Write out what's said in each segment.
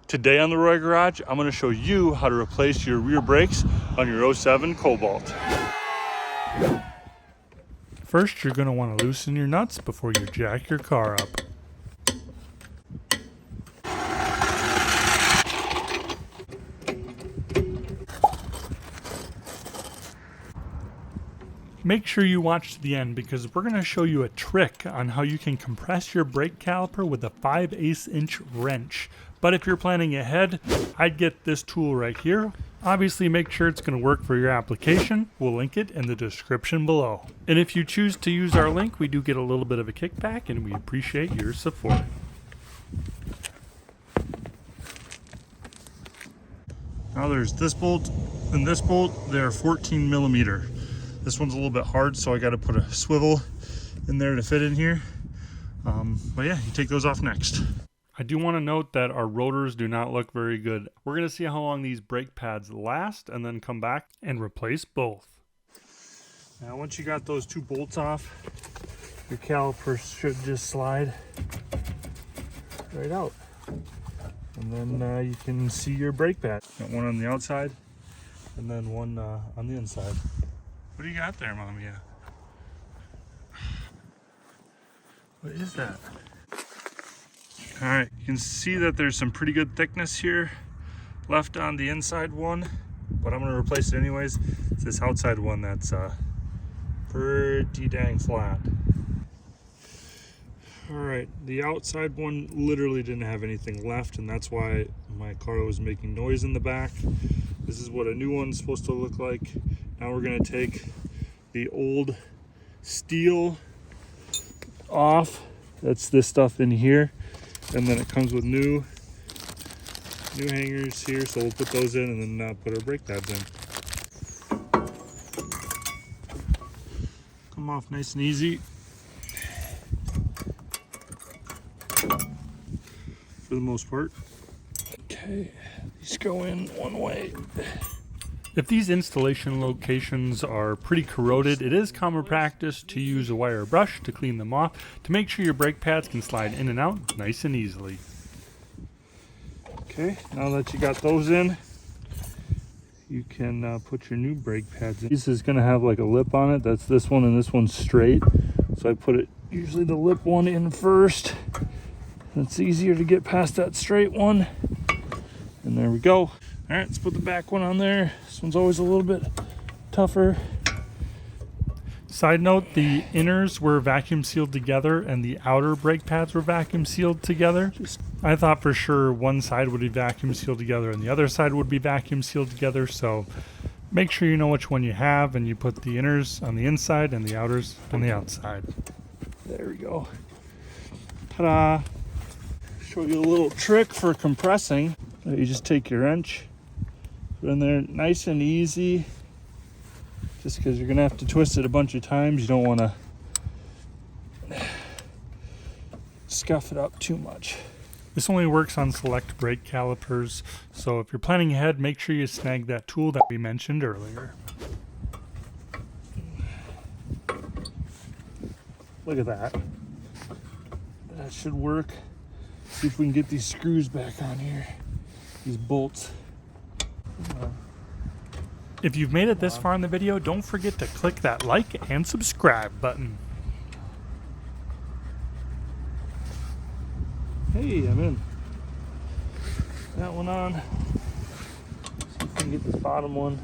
Today on the Roy Garage, I'm going to show you how to replace your rear brakes on your 07 Cobalt. First, you're going to want to loosen your nuts before you jack your car up. Make sure you watch to the end because we're going to show you a trick on how you can compress your brake caliper with a 5/8 inch wrench. But if you're planning ahead, I'd get this tool right here. Obviously make sure it's going to work for your application. We'll link it in the description below. And if you choose to use our link, we do get a little bit of a kickback and we appreciate your support. Now there's this bolt and this bolt. They're 14 millimeter. This one's a little bit hard, so I got to put a swivel in there to fit in here. But yeah, you take those off next. I do want to note that our rotors do not look very good. We're going to see how long these brake pads last and then come back and replace both. Now once you got those two bolts off, your calipers should just slide right out. And then you can see your brake pad. Got one on the outside and then one on the inside. What do you got there, Mommy? What is that? All right, you can see that there's some pretty good thickness here left on the inside one, but I'm gonna replace it anyways. It's this outside one that's pretty dang flat. All right, the outside one literally didn't have anything left, and that's why my car was making noise in the back. This is what a new one's supposed to look like. Now we're gonna take the old steel off. That's this stuff in here. And then it comes with new hangers here, so we'll put those in and then put our brake pads in. Come off nice and easy. For the most part. Okay, these go in one way. If these installation locations are pretty corroded, it is common practice to use a wire brush to clean them off to make sure your brake pads can slide in and out nice and easily. Okay, now that you got those in, you can put your new brake pads in. This is going to have like a lip on it. That's this one, and this one's straight. So I put it, usually the lip one in first. It's easier to get past that straight one. And there we go. All right, let's put the back one on there. This one's always a little bit tougher. Side note, the inners were vacuum sealed together and the outer brake pads were vacuum sealed together. I thought for sure one side would be vacuum sealed together and the other side would be vacuum sealed together. So make sure you know which one you have and you put the inners on the inside and the outers on the outside. There we go. Ta-da! Show you a little trick for compressing. You just take your wrench, put in there nice and easy, just because you're gonna have to twist it a bunch of times. You don't want to scuff it up too much. This only works on select brake calipers, so if you're planning ahead, make sure you snag that tool that we mentioned earlier. Look at that. That should work. See if we can get these screws back on here. These bolts. If you've made it this far in the video, don't forget to click that like and subscribe button. Hey, I'm in. That one on. See if we can get this bottom one.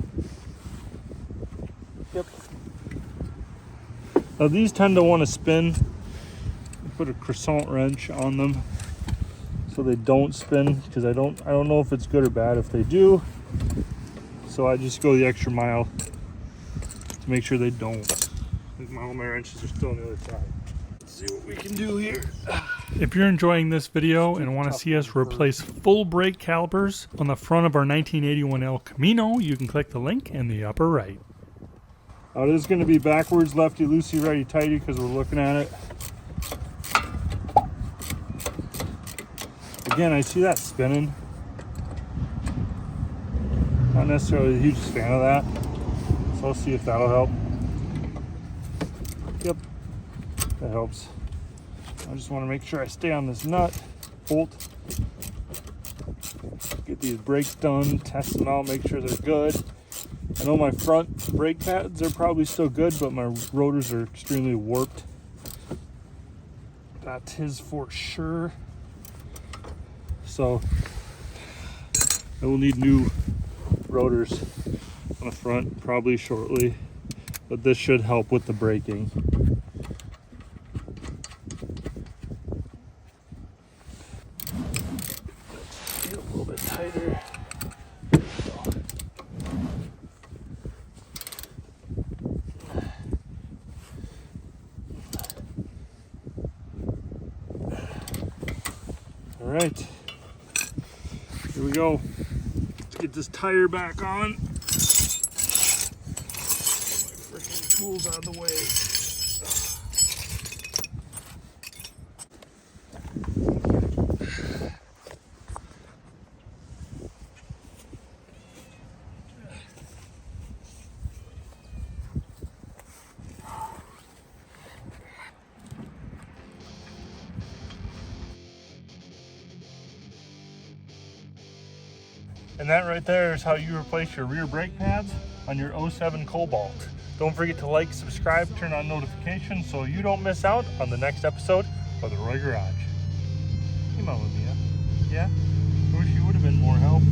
Yep. Now these tend to want to spin. I put a croissant wrench on them so they don't spin, because I don't know if it's good or bad if they do. So I just go the extra mile to make sure they don't. All my wrenches are still on the other side. Let's see what we can do here. If you're enjoying this video and want to see us replace full brake calipers on the front of our 1981 El Camino, you can click the link in the upper right. This is going to be backwards, lefty, loosey, righty, tighty, because we're looking at it. Again, I see that spinning. Not necessarily a huge fan of that, so I'll see if that'll help. Yep, that helps. I just want to make sure I stay on this nut, bolt. get these brakes done, test them out, make sure they're good. I know my front brake pads are probably still good, but my rotors are extremely warped. That is for sure. So I will need new rotors on the front probably shortly, but this should help with the braking. Let's get a little bit tighter. All right, here we go. Let's get this tire back on. Get my freaking tools out of the way. And that right there is how you replace your rear brake pads on your 07 Cobalt. Don't forget to like, subscribe, turn on notifications so you don't miss out on the next episode of the Roy Garage. Come on, Olivia. Yeah? I wish you would have been more help.